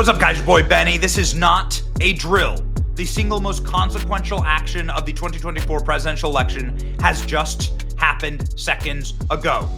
What's up, guys? Your boy Benny. This is not a drill. The single most consequential action of the 2024 presidential election has just happened seconds ago.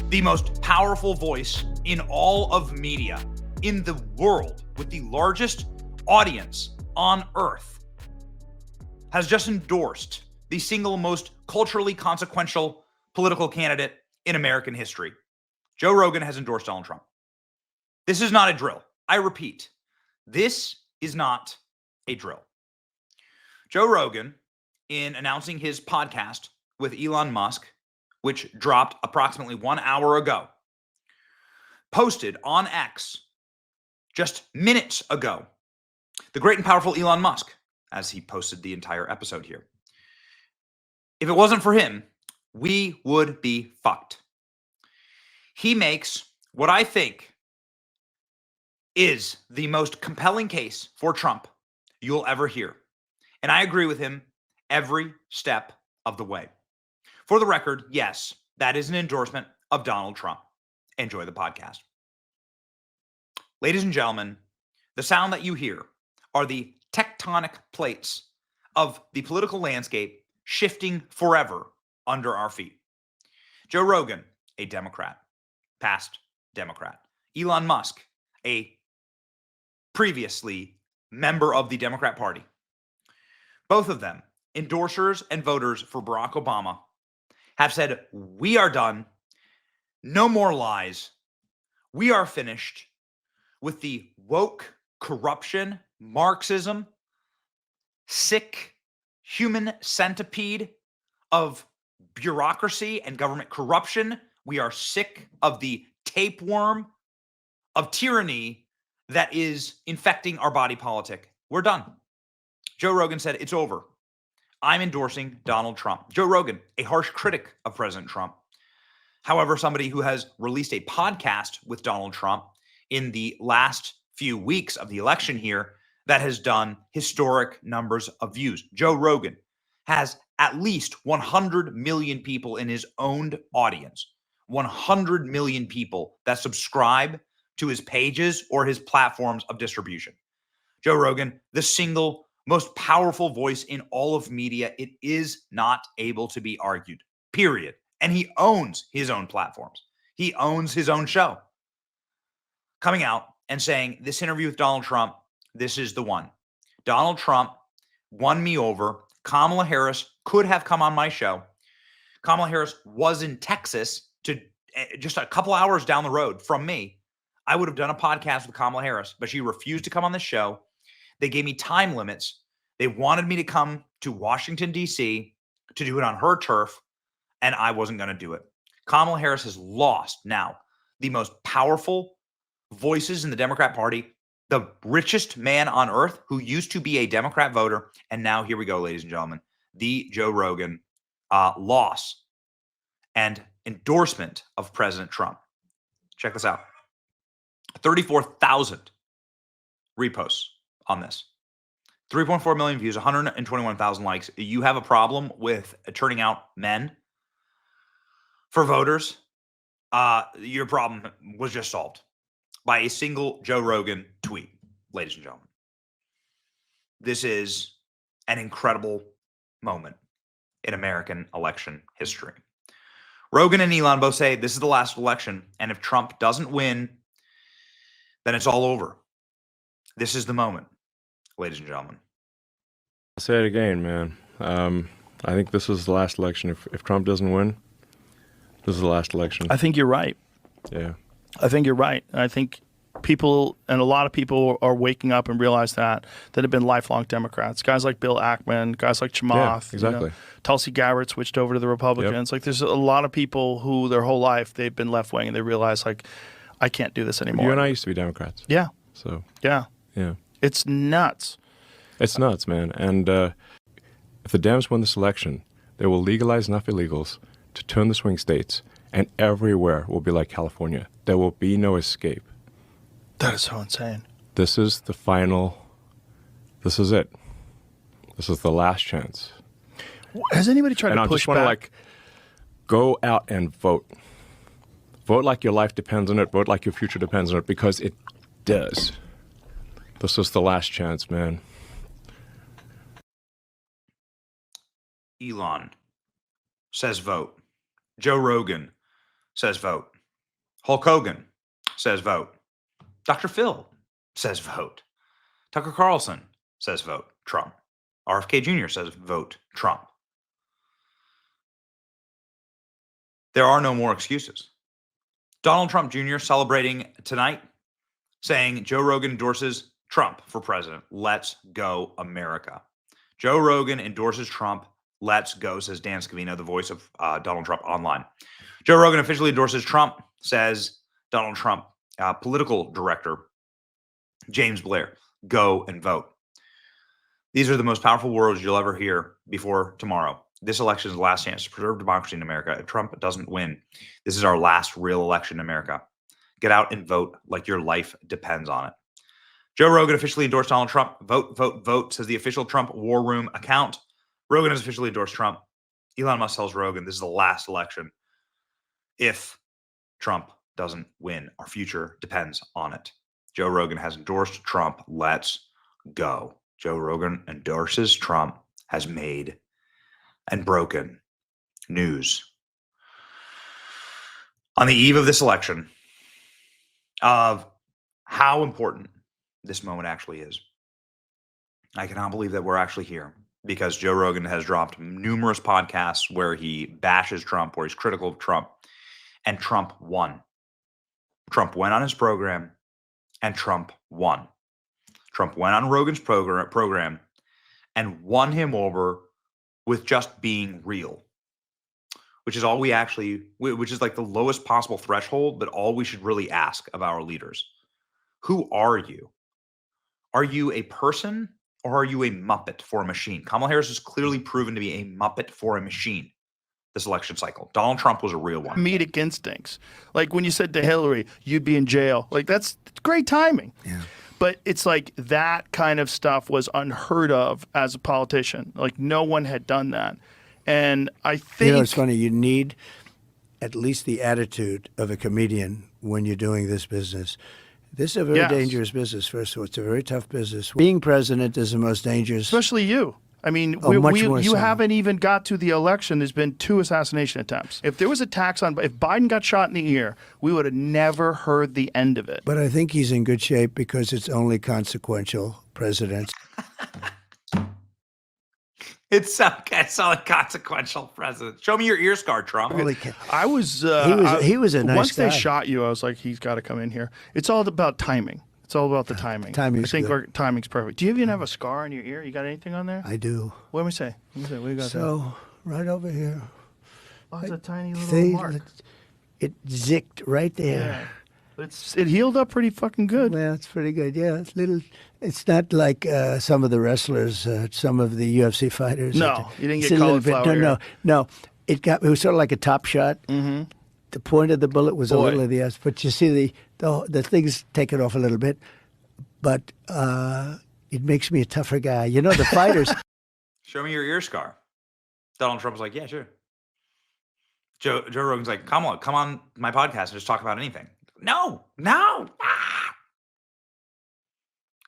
The most powerful voice in all of media in the world with the largest audience on earth has just endorsed the single most culturally consequential political candidate in American history. Joe Rogan has endorsed Donald Trump. This is not a drill. I repeat, this is not a drill. Joe Rogan, in announcing his podcast with Elon Musk, which dropped approximately 1 hour ago, posted on X just minutes ago, the great and powerful Elon Musk, as he posted the entire episode here. If it wasn't for him, we would be fucked. He makes what I think is the most compelling case for Trump you'll ever hear. And I agree with him every step of the way. For the record, yes, that is an endorsement of Donald Trump. Enjoy the podcast. Ladies and gentlemen, the sound that you hear are the tectonic plates of the political landscape shifting forever under our feet. Joe Rogan, a Democrat, past Democrat. Elon Musk, a previously member of the Democrat Party. Both of them, endorsers and voters for Barack Obama, have said, we are done. No more lies. We are finished with the woke corruption, Marxism, sick human centipede of bureaucracy and government corruption. We are sick of the tapeworm of tyranny that is infecting our body politic. We're done. Joe Rogan said, it's over. I'm endorsing Donald Trump. Joe Rogan, a harsh critic of President Trump. However, somebody who has released a podcast with Donald Trump in the last few weeks of the election here that has done historic numbers of views. Joe Rogan has at least 100 million people in his owned audience. 100 million people that subscribe to his pages or his platforms of distribution. Joe Rogan, the single most powerful voice in all of media. It is not able to be argued, period. And he owns his own platforms. He owns his own show. Coming out and saying, this interview with Donald Trump, this is the one. Donald Trump won me over. Kamala Harris could have come on my show. Kamala Harris was in Texas to just a couple hours down the road from me. I would have done a podcast with Kamala Harris, but she refused to come on the show. They gave me time limits. They wanted me to come to Washington, D.C. to do it on her turf, and I wasn't going to do it. Kamala Harris has lost now the most powerful voices in the Democrat Party, the richest man on earth who used to be a Democrat voter, and now here we go, ladies and gentlemen, the Joe Rogan loss and endorsement of President Trump. Check this out. 34,000 reposts on this. 3.4 million views, 121,000 likes. You have a problem with turning out men for voters? Your problem was just solved by a single Joe Rogan tweet, ladies and gentlemen. This is an incredible moment in American election history. Rogan and Elon both say this is the last election, and if Trump doesn't win, then it's all over. This is the moment, ladies and gentlemen. I'll say it again, man. I think this is the last election. If Trump doesn't win, this is the last election. I think you're right. Yeah. I think you're right. I think people, and a lot of people are waking up and realize that have been lifelong Democrats. Guys like Bill Ackman, guys like Chamath. Yeah, exactly. Tulsi Gabbard switched over to the Republicans. Yep. Like, there's a lot of people who their whole life they've been left-wing, and they realize, like, I can't do this anymore. You and I used to be Democrats. Yeah. So. Yeah. Yeah. It's nuts. It's nuts, man. And if the Dems win this election, they will legalize enough illegals to turn the swing states, and everywhere will be like California. There will be no escape. That is so insane. This is the final. This is it. This is the last chance. Has anybody tried to push back? And I just want to, like, go out and vote. Vote like your life depends on it. Vote like your future depends on it, because it does. This is the last chance, man. Elon says vote. Joe Rogan says vote. Hulk Hogan says vote. Dr. Phil says vote. Tucker Carlson says vote Trump. RFK Jr. says vote Trump. There are no more excuses. Donald Trump Jr. celebrating tonight, saying Joe Rogan endorses Trump for president. Let's go, America. Joe Rogan endorses Trump. Let's go, says Dan Scavino, the voice of Donald Trump online. Joe Rogan officially endorses Trump, says Donald Trump. Political director James Blair, go and vote. These are the most powerful words you'll ever hear before tomorrow. This election is the last chance to preserve democracy in America. If Trump doesn't win, this is our last real election in America. Get out and vote like your life depends on it. Joe Rogan officially endorsed Donald Trump. Vote, vote, vote, says the official Trump War Room account. Rogan has officially endorsed Trump. Elon Musk tells Rogan this is the last election. If Trump doesn't win, our future depends on it. Joe Rogan has endorsed Trump. Let's go. Joe Rogan endorses Trump, has made and broken news on the eve of this election of how important this moment actually is. I cannot believe that we're actually here because Joe Rogan has dropped numerous podcasts where he bashes Trump, where he's critical of Trump, and Trump won. Trump went on his program and Trump won. Trump went on Rogan's program and won him over with just being real, which is all we actually, which is like the lowest possible threshold, but all we should really ask of our leaders. Who are you? Are you a person or are you a Muppet for a machine? Kamala Harris is clearly proven to be a Muppet for a machine this election cycle. Donald Trump was a real one. Comedic instincts. Like when you said to Hillary, you'd be in jail. Like that's great timing. Yeah. But it's like that kind of stuff was unheard of as a politician. Like no one had done that. And I think... You know, it's funny. You need at least the attitude of a comedian when you're doing this business. This is a very dangerous business, first of all. It's a very tough business. Being president is the most dangerous. Especially you. I mean, you haven't even got to the election. There's been 2 assassination attempts. If there was attacks on, if Biden got shot in the ear, we would have never heard the end of it. But I think he's in good shape because it's only consequential presidents. It's a consequential president. Show me your ear scar, Trump. Holy I was. He was a nice once guy. They shot you, I was like, he's got to come in here. It's all about timing. It's all about the timing. Timing's I think good. our timing's perfect. Do you even have a scar on your ear? You got anything on there? I do. What do we say? What do you got So, right over here. there? Oh, it's a tiny little See, mark. it zicked right there. Yeah. It healed up pretty fucking good. Well, it's pretty good. Yeah, it's little. It's not like some of the wrestlers, some of the UFC fighters. No, you didn't It's get a little bit. cauliflower ear. No. It was sort of like a top shot. Mm-hmm. The point of the bullet was a Boy. little of the ass, but you see the thing's taken off a little bit. But it makes me a tougher guy. You know, the fighters. Show me your ear scar. Donald Trump's like, yeah, sure. Joe Rogan's like, Kamala, come on my podcast and just talk about anything. No. Ah!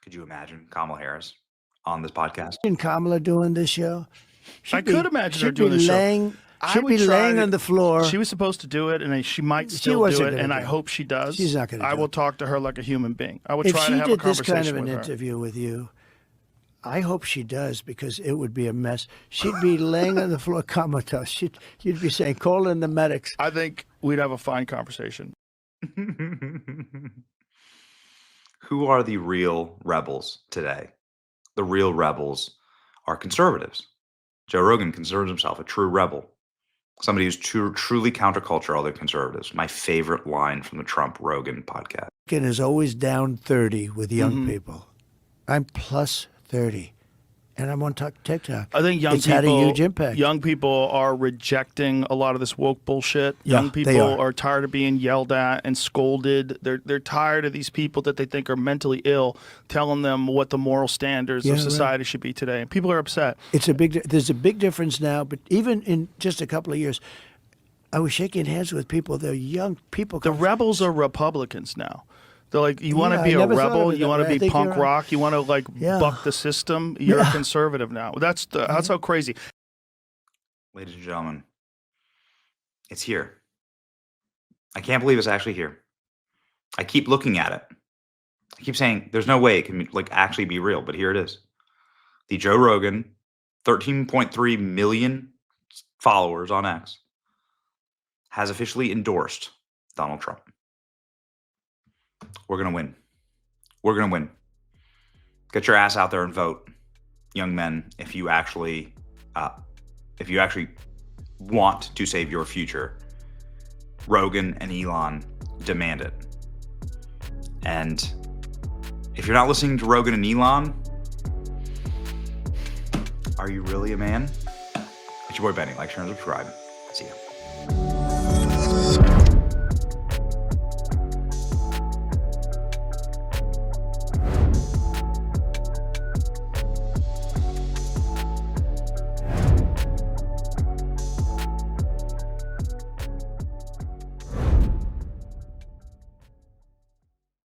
Could you imagine Kamala Harris on this podcast? And Kamala doing this show. I could imagine her doing this this show. show. I She'd would be try laying to- on the floor. She was supposed to do it, and she might She still do wasn't it, gonna and do I it. hope she does. She's not gonna I do will it. talk to her like a human being. I would If try she to have a did this conversation kind of an with her. interview with you, I hope she does because it would be a mess. She'd be laying on the floor comatose. You'd be saying, call in the medics. I think we'd have a fine conversation. Who are the real rebels today? The real rebels are conservatives. Joe Rogan considers himself a true rebel. Somebody who's truly counterculture, other conservatives. My favorite line from the Trump Rogan podcast. Lincoln is always down 30 with young Mm-hmm. people. I'm plus 30, and I'm on TikTok. I think it's had a huge impact. Young people are rejecting a lot of this woke bullshit. Yeah, Young they people are. are tired of being yelled at and scolded. They're tired of these people that they think are mentally ill telling them what the moral standards Yeah, of right. society should be today. And people are upset. There's a big difference now, but even in just a couple of years, I was shaking hands with people. They're young people. The rebels are Republicans now. They're like, you want to be a rebel, you want to be punk rock, you want to like buck the system. You're a conservative now. That's how crazy. Ladies and gentlemen, it's here. I can't believe it's actually here. I keep looking at it. I keep saying there's no way it can like actually be real, but here it is. The Joe Rogan, 13.3 million followers on X, has officially endorsed Donald Trump. We're going to win. We're going to win. Get your ass out there and vote, young men, if you actually want to save your future. Rogan and Elon demand it. And if you're not listening to Rogan and Elon, are you really a man? It's your boy Benny. Like, share, and subscribe. See ya.